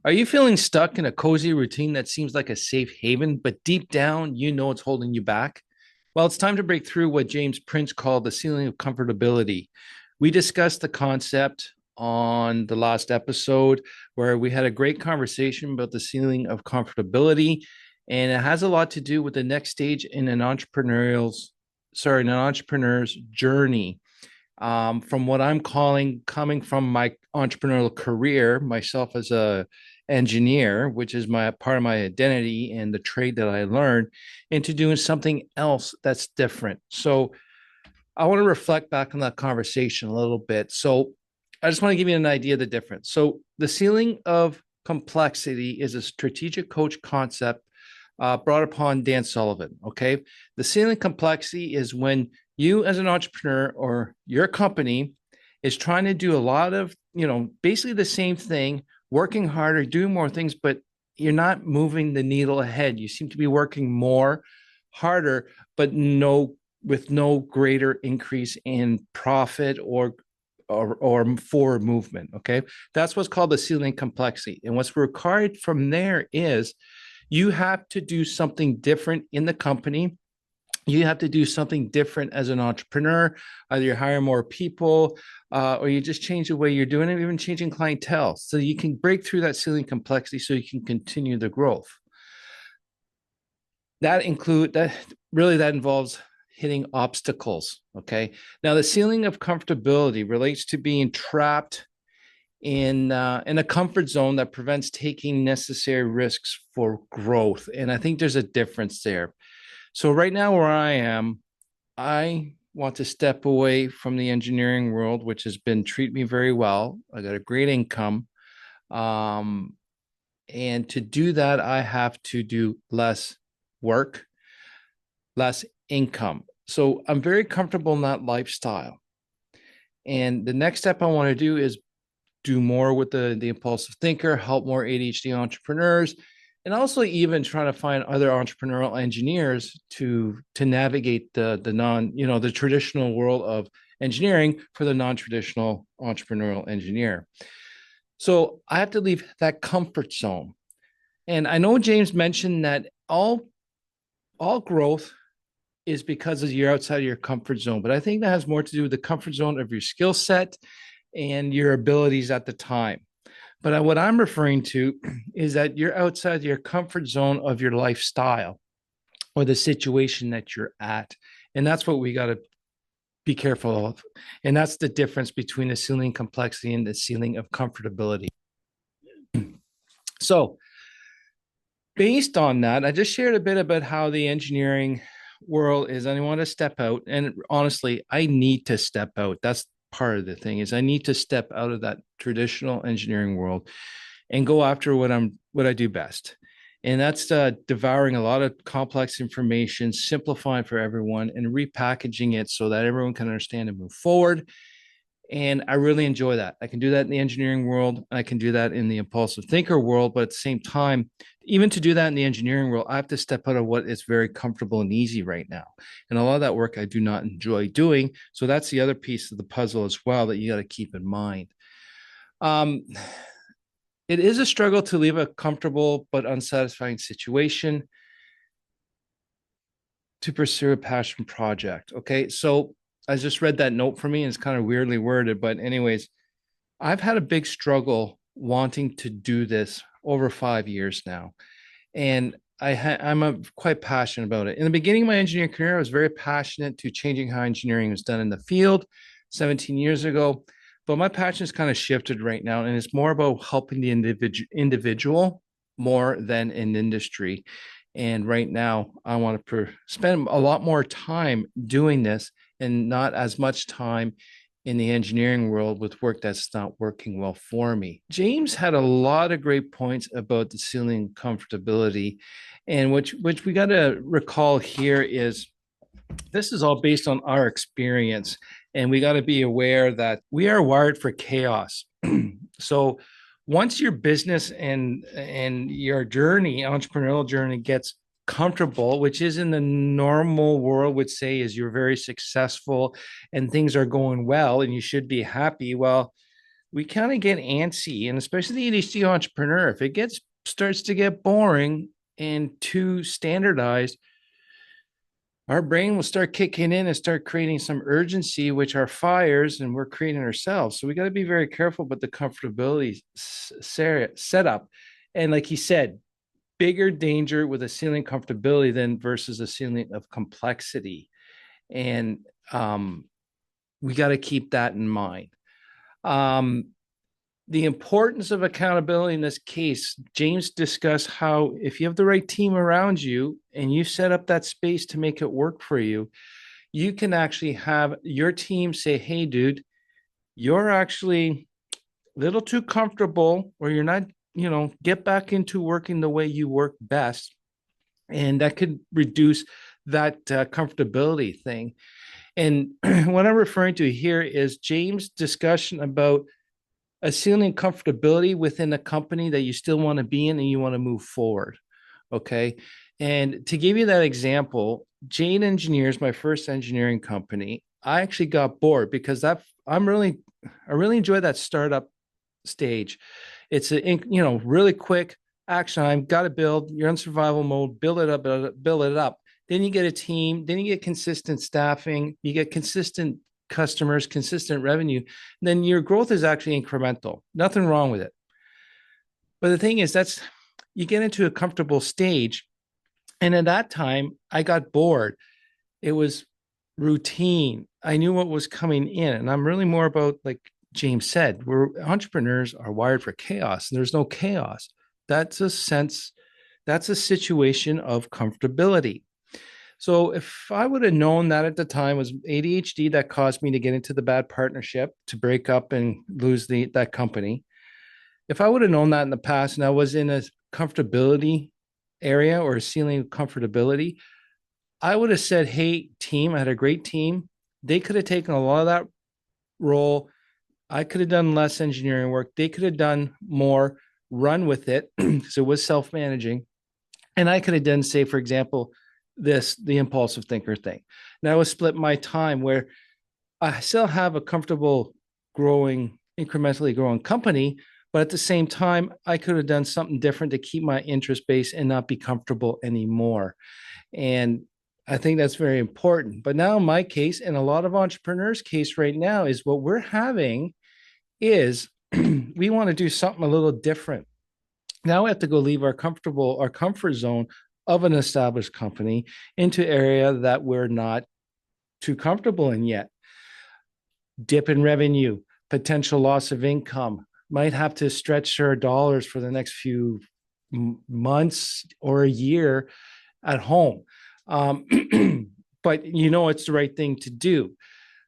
Are you feeling stuck in a cozy routine that seems like a safe haven, but deep down, you know it's holding you back? Well, it's time to break through what James Prince called the ceiling of comfortability. We discussed the concept on the last episode where we had a great conversation about the ceiling of comfortability, and it has a lot to do with the next stage in an entrepreneur's journey. From what I'm calling coming from my entrepreneurial career, myself as a engineer, which is my part of my identity and the trade that I learned, into doing something else that's different. So I want to reflect back on that conversation a little bit. So I just want to give you an idea of the difference. So the ceiling of complexity is a strategic coach concept brought upon Dan Sullivan. Okay. The ceiling complexity is when you, as an entrepreneur or your company, is trying to do a lot of, basically the same thing, working harder, doing more things, but you're not moving the needle ahead. You seem to be working more, harder, but with no greater increase in profit or forward movement. Okay. That's what's called the ceiling complexity. And what's required from there is you have to do something different in the company. You have to do something different as an entrepreneur. Either you hire more people, or you just change the way you're doing it, even changing clientele. So you can break through that ceiling complexity so you can continue the growth. That involves hitting obstacles. Okay. Now the ceiling of comfortability relates to being trapped in a comfort zone that prevents taking necessary risks for growth. And I think there's a difference there. So right now where I am, I want to step away from the engineering world, which has been treat me very well. I got a great income. Um, and to do that, I have to do less work, less income. So I'm very comfortable in that lifestyle. And the next step I want to do is do more with the impulsive thinker, help more ADHD entrepreneurs, and also even trying to find other entrepreneurial engineers to navigate the traditional world of engineering for the non-traditional entrepreneurial engineer. So I have to leave that comfort zone. And I know James mentioned that all growth is because you're outside of your comfort zone, but I think that has more to do with the comfort zone of your skill set and your abilities at the time. But what I'm referring to is that you're outside your comfort zone of your lifestyle or the situation that you're at. And that's what we got to be careful of. And that's the difference between the ceiling complexity and the ceiling of comfortability. So, based on that, I just shared a bit about how the engineering world is. I want to step out. And honestly, I need to step out. That's part of the thing is I need to step out of that traditional engineering world and go after what I do best. And that's devouring a lot of complex information, simplifying for everyone, and repackaging it so that everyone can understand and move forward. And I really enjoy that. I can do that in the engineering world. I can do that in the impulsive thinker world. But at the same time, even to do that in the engineering world, I have to step out of what is very comfortable and easy right now. And a lot of that work I do not enjoy doing. So that's the other piece of the puzzle as well that you got to keep in mind. It is a struggle to leave a comfortable but unsatisfying situation to pursue a passion project. Okay. So I just read that note for me and it's kind of weirdly worded. But, anyways, I've had a big struggle wanting to do this over 5 years now. And I'm quite passionate about it. In the beginning of my engineering career, I was very passionate to changing how engineering was done in the field 17 years ago. But my passion has kind of shifted right now, and it's more about helping the individual more than an industry. And right now, I want to spend a lot more time doing this and not as much time in the engineering world with work that's not working well for me. James had a lot of great points about the ceiling comfortability, and which we got to recall here is this is all based on our experience, and we got to be aware that we are wired for chaos. So once your business and your entrepreneurial journey gets comfortable, which is in the normal world would say is you're very successful and things are going well and you should be happy. Well, we kind of get antsy, and especially the ADHD entrepreneur, if it gets starts to get boring and too standardized, our brain will start kicking in and start creating some urgency, which are fires, and we're creating ourselves. So we got to be very careful about the comfortability setup. And like he said, bigger danger with a ceiling comfortability than versus a ceiling of complexity. And we got to keep that in mind. The importance of accountability in this case, James discussed how if you have the right team around you and you set up that space to make it work for you, you can actually have your team say, hey, dude, you're actually a little too comfortable, or you're not, get back into working the way you work best. And that could reduce that comfortability thing. And what I'm referring to here is James' discussion about a ceiling comfortability within a company that you still want to be in and you want to move forward. Okay. And to give you that example, Jane Engineers, my first engineering company, I actually got bored because I really enjoy that startup stage. It's really quick action. I've got to build, you're in survival mode, build it up. Then you get a team, then you get consistent staffing, you get consistent customers, consistent revenue, then your growth is actually incremental. Nothing wrong with it. But the thing is, you get into a comfortable stage. And at that time, I got bored. It was routine. I knew what was coming in. And I'm really more about, like James said, entrepreneurs are wired for chaos, and there's no chaos. That's a situation of comfortability. So if I would have known that at the time was ADHD that caused me to get into the bad partnership, to break up and lose that company, if I would have known that in the past and I was in a comfortability area or a ceiling of comfortability, I would have said, hey, team, I had a great team. They could have taken a lot of that role. I could have done less engineering work. They could have done more, run with it, because it was self-managing. And I could have done, say, for example, the impulsive thinker thing. Now I split my time where I still have a comfortable incrementally growing company, but at the same time, I could have done something different to keep my interest base and not be comfortable anymore. And I think that's very important. But now in my case, and a lot of entrepreneurs' case right now, is what we're having is we want to do something a little different. Now we have to go leave our comfort zone of an established company into area that we're not too comfortable in yet. Dip in revenue, potential loss of income, might have to stretch our dollars for the next few months or a year at home. But it's the right thing to do.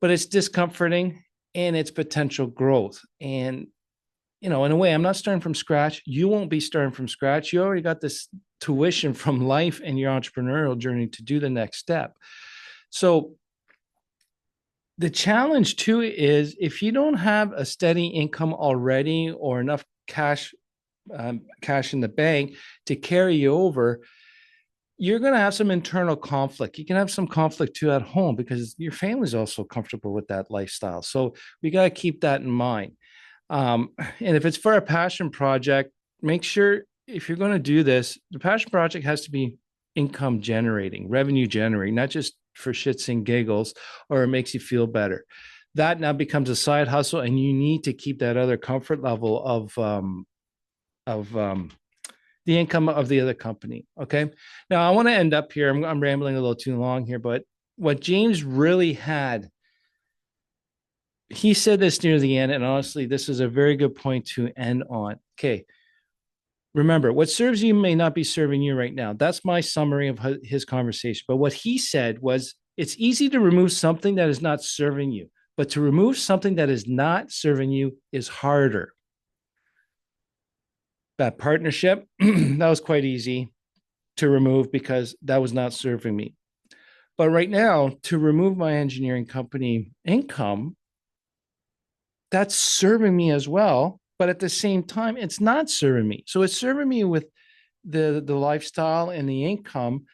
But it's discomforting and it's potential growth. And in a way, I'm not starting from scratch. You won't be starting from scratch. You already got this tuition from life and your entrepreneurial journey to do the next step. So the challenge too is if you don't have a steady income already or enough cash in the bank to carry you over, you're going to have some internal conflict. You can have some conflict too at home because your family's also comfortable with that lifestyle. So we got to keep that in mind. And if it's for a passion project, make sure if you're going to do this, the passion project has to be income generating, revenue generating, not just for shits and giggles, or it makes you feel better. That now becomes a side hustle, and you need to keep that other comfort level of the income of the other company. Okay. Now I want to end up here. I'm rambling a little too long here, but what James really had, he said this near the end, and honestly, this is a very good point to end on. Okay. Remember, what serves you may not be serving you right now. That's my summary of his conversation. But what he said was, it's easy to remove something that is not serving you, but to remove something that is not serving you is harder. That partnership, that was quite easy to remove because that was not serving me. But right now, to remove my engineering company income, that's serving me as well. But at the same time, it's not serving me. So it's serving me with the lifestyle and the income.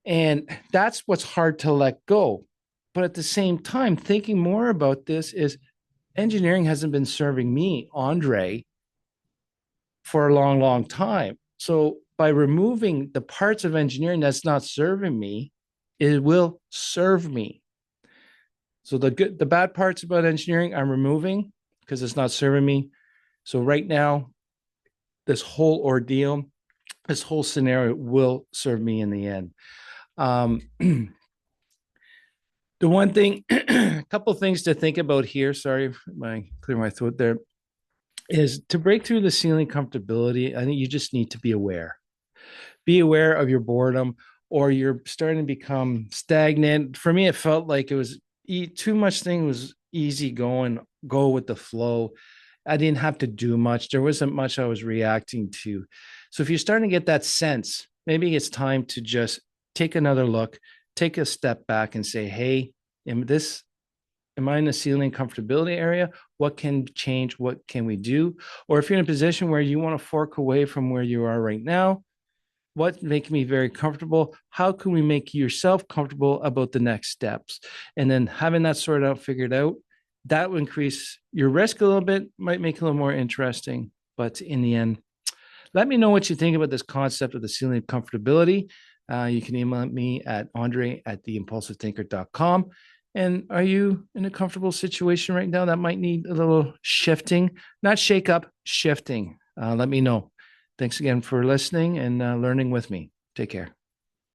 And that's what's hard to let go. But at the same time, thinking more about this is, engineering hasn't been serving me, Andre, for a long, long time. So by removing the parts of engineering that's not serving me, it will serve me. So the bad parts about engineering, I'm removing because it's not serving me. So right now, this whole ordeal, this whole scenario will serve me in the end. The one thing, a couple things to think about here. Sorry, clear my throat there. Is to break through the ceiling comfortability. I think you just need to be aware. Be aware of your boredom, or you're starting to become stagnant. For me, it felt like it was too much thing was easy going, go with the flow. I didn't have to do much. There wasn't much I was reacting to. So if you're starting to get that sense, maybe it's time to just take another look, take a step back and say, hey, am I in the ceiling comfortability area? What can change? What can we do? Or if you're in a position where you want to fork away from where you are right now, what makes me very comfortable? How can we make yourself comfortable about the next steps? And then having that sorted out, figured out, that will increase your risk a little bit, might make it a little more interesting. But in the end, let me know what you think about this concept of the ceiling of comfortability. You can email me at andre@theimpulsivethinker.com. And are you in a comfortable situation right now that might need a little shifting? Not shake up, shifting. Let me know. Thanks again for listening and learning with me. Take care.